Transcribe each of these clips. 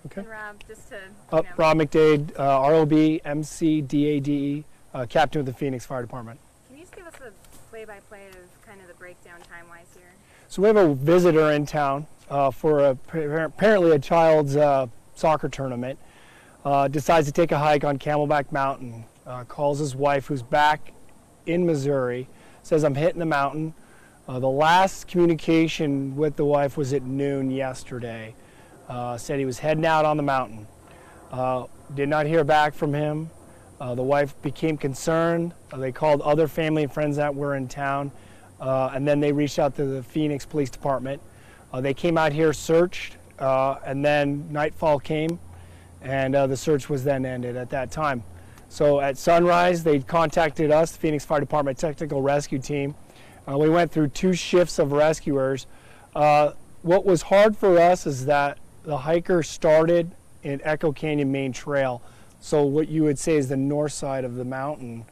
Okay. And Rob, just to, Rob McDade, ROB MCDADE, captain of the Phoenix Fire Department. Can you just give us a play-by-play of kind of the breakdown time-wise here? So we have a visitor in town for apparently a child's soccer tournament. Decides to take a hike on Camelback Mountain. Calls his wife, who's back in Missouri, says, I'm hitting the mountain. The last communication with the wife was at noon yesterday. Said he was heading out on the mountain. Did not hear back from him. The wife became concerned. They called other family and friends that were in town, and then they reached out to the Phoenix Police Department. They came out here, searched, and then nightfall came, and the search was then ended at that time. So at sunrise, they contacted us, the Phoenix Fire Department Technical Rescue Team. We went through 2 shifts of rescuers. What was hard for us is that the hiker started in Echo Canyon Main Trail, so what you would say is the north side of the mountain.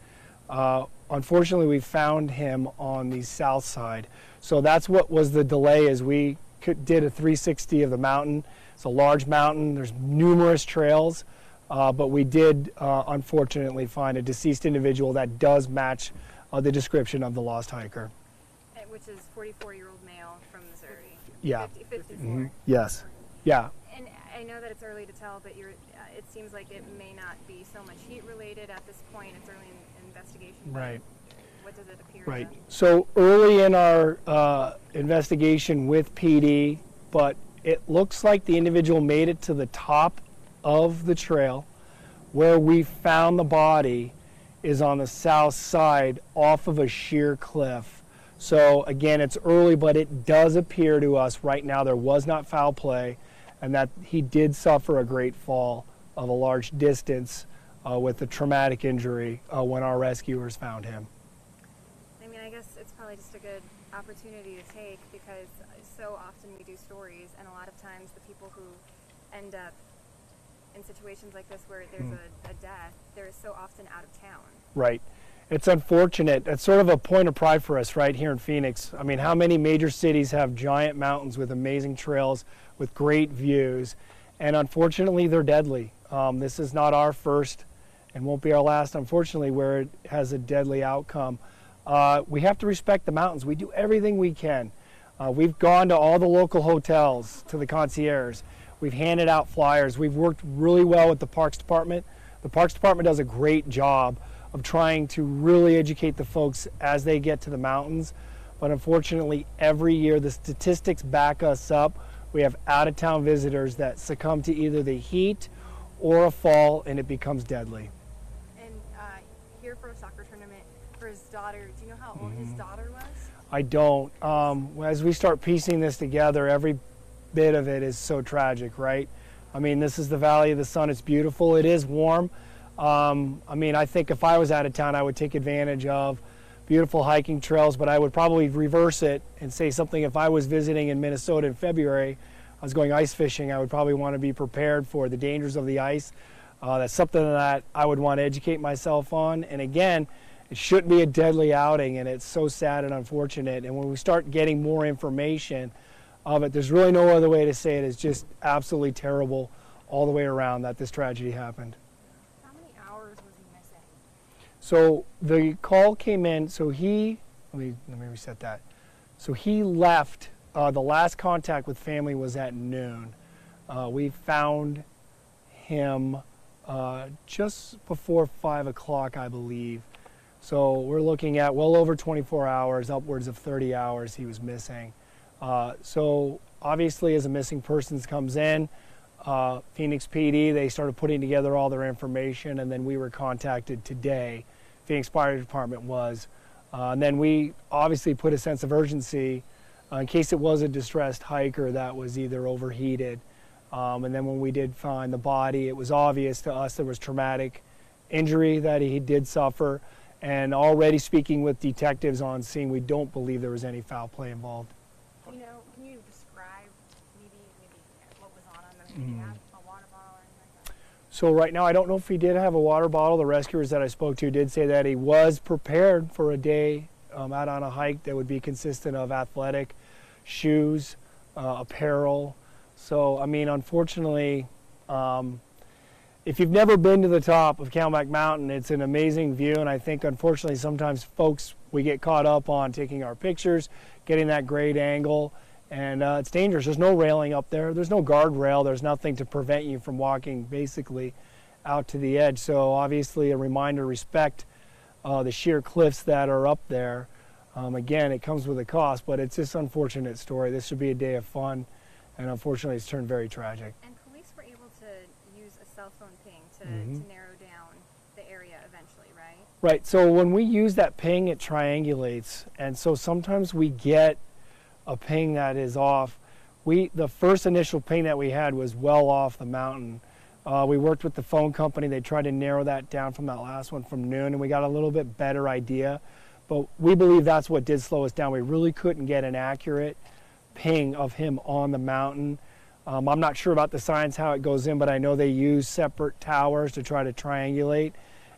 Unfortunately, we found him on the south side. So that's what was the delay, is we did a 360 of the mountain. It's a large mountain, there's numerous trails, but we did unfortunately find a deceased individual that does match the description of the lost hiker. Which is 44-year-old male from Missouri. Yeah. 54. Mm-hmm. Yes. Yeah. And I know that it's early to tell, but it seems like it may not be so much heat related at this point. It's early in investigation. Right. What does it appear? Right. So early in our investigation with PD, but it looks like the individual made it to the top of the trail. Where we found the body is on the south side off of a sheer cliff. So again, it's early, but it does appear to us right now there was not foul play, and that he did suffer a great fall of a large distance with a traumatic injury when our rescuers found him. I mean, I guess it's probably just a good opportunity to take, because so often we do stories, and a lot of times the people who end up in situations like this where there's a death, they're so often out of town. Right. It's unfortunate. It's sort of a point of pride for us right here in Phoenix. I mean, how many major cities have giant mountains with amazing trails, with great views, and unfortunately they're deadly. This is not our first and won't be our last, unfortunately, where it has a deadly outcome. We have to respect the mountains. We do everything we can. We've gone to all the local hotels, to the concierge. We've handed out flyers. We've worked really well with the Parks Department. The Parks Department does a great job of trying to really educate the folks as they get to the mountains. But unfortunately, every year the statistics back us up. We have out-of-town visitors that succumb to either the heat or a fall, and it becomes deadly. And here for a soccer tournament for his daughter, do you know how old his daughter was? I don't. As we start piecing this together, every bit of it is so tragic, right? I mean, this is the Valley of the Sun. It's beautiful. It is warm. I mean, I think if I was out of town, I would take advantage of beautiful hiking trails, but I would probably reverse it and say something. If I was visiting in Minnesota in February, I was going ice fishing, I would probably want to be prepared for the dangers of the ice. That's something that I would want to educate myself on. And again, it shouldn't be a deadly outing, and it's so sad and unfortunate. And when we start getting more information of it, there's really no other way to say it. It's just absolutely terrible all the way around that this tragedy happened. How many hours was he missing? So the call came in, so let me reset that. So he left, the last contact with family was at noon. We found him just before 5 o'clock, I believe. So we're looking at well over 24 hours, upwards of 30 hours he was missing. So obviously as a missing persons comes in, Phoenix PD, they started putting together all their information, and then we were contacted today. Phoenix Fire Department was. And then we obviously put a sense of urgency in case it was a distressed hiker that was either overheated. And then when we did find the body, it was obvious to us there was traumatic injury that he did suffer. And already speaking with detectives on scene, we don't believe there was any foul play involved. You know, can you describe maybe what was on him? Did he have a water bottle or anything like that? So right now, I don't know if he did have a water bottle. The rescuers that I spoke to did say that he was prepared for a day out on a hike that would be consistent of athletic shoes, apparel. So, I mean, unfortunately, If you've never been to the top of Camelback Mountain, it's an amazing view, and I think unfortunately sometimes folks, we get caught up on taking our pictures, getting that great angle, and it's dangerous. There's no railing up there. There's no guardrail. There's nothing to prevent you from walking basically out to the edge. So obviously a reminder to respect the sheer cliffs that are up there. Again, it comes with a cost, but it's just an unfortunate story. This should be a day of fun, and unfortunately it's turned very tragic. And police were able to use a cell phone ping to narrow down the area eventually, right? Right, so when we use that ping, it triangulates, and so sometimes we get a ping that is off. The first initial ping that we had was well off the mountain. We worked with the phone company. They tried to narrow that down from that last one from noon, and we got a little bit better idea. But we believe that's what did slow us down. We really couldn't get an accurate ping of him on the mountain. I'm not sure about the science, how it goes in, but I know they use separate towers to try to triangulate.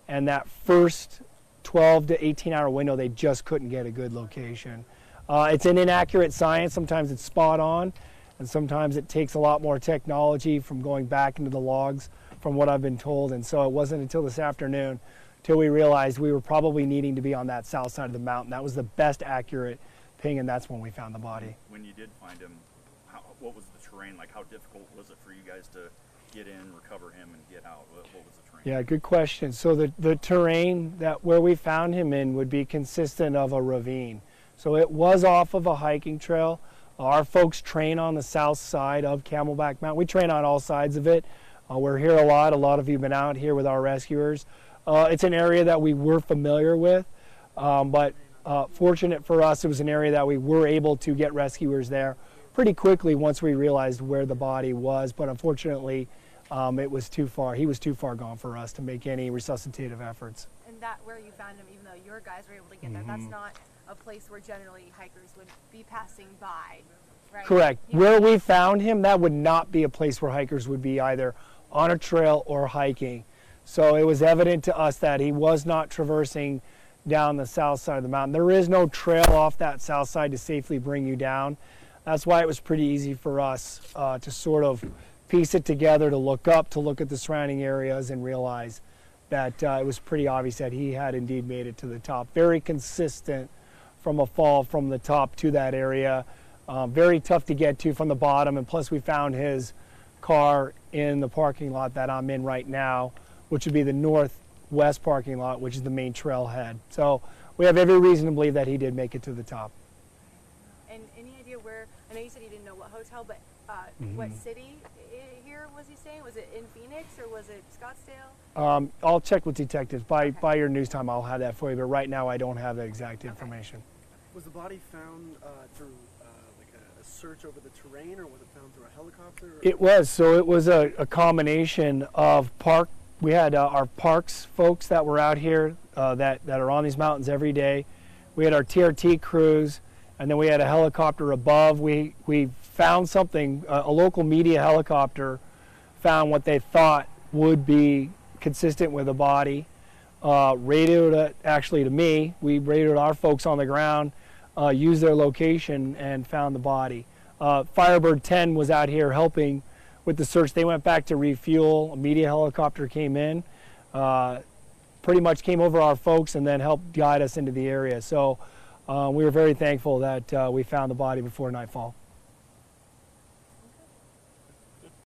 And that first 12 to 18-hour window, they just couldn't get a good location. It's an inaccurate science. Sometimes it's spot on, and sometimes it takes a lot more technology from going back into the logs, from what I've been told. And so it wasn't until this afternoon till we realized we were probably needing to be on that south side of the mountain. That was the best accurate ping, and that's when we found the body. When you did find him, what was the terrain like? How difficult was it for you guys to get in, recover him, and get out? What was the terrain? Yeah, good question. So the terrain where we found him in would be consistent of a ravine. So it was off of a hiking trail. Our folks train on the south side of Camelback Mountain. We train on all sides of it. We're here a lot. A lot of you have been out here with our rescuers. It's an area that we were familiar with, but fortunate for us, it was an area that we were able to get rescuers there pretty quickly once we realized where the body was. But unfortunately, it was too far. He was too far gone for us to make any resuscitative efforts. And that where you found him, even though your guys were able to get there, that's not a place where generally hikers would be passing by, right? Correct. Yeah. Where we found him, that would not be a place where hikers would be either on a trail or hiking. So it was evident to us that he was not traversing down the south side of the mountain. There is no trail off that south side to safely bring you down. That's why it was pretty easy for us to sort of piece it together, to look up, to look at the surrounding areas and realize that it was pretty obvious that he had indeed made it to the top. Very consistent from a fall from the top to that area. Very tough to get to from the bottom, and plus we found his car in the parking lot that I'm in right now, which would be the northwest parking lot, which is the main trailhead. So we have every reason to believe that he did make it to the top. And any idea where, I know you said you didn't know what hotel, but what city here was he staying? Was it in Phoenix or was it Scottsdale? I'll check with detectives. By your news time, I'll have that for you, but right now I don't have the exact information. Was the body found through like a search over the terrain, or was it found through a helicopter? It was. So it was a combination of park. We had our parks folks that were out here that are on these mountains every day. We had our TRT crews, and then we had a helicopter above. We found something, a local media helicopter found what they thought would be consistent with a body. Radioed it actually to me. We radioed our folks on the ground, used their location, and found the body. Firebird 10 was out here helping with the search. They went back to refuel. A media helicopter came in, pretty much came over our folks and then helped guide us into the area. So we were very thankful that we found the body before nightfall.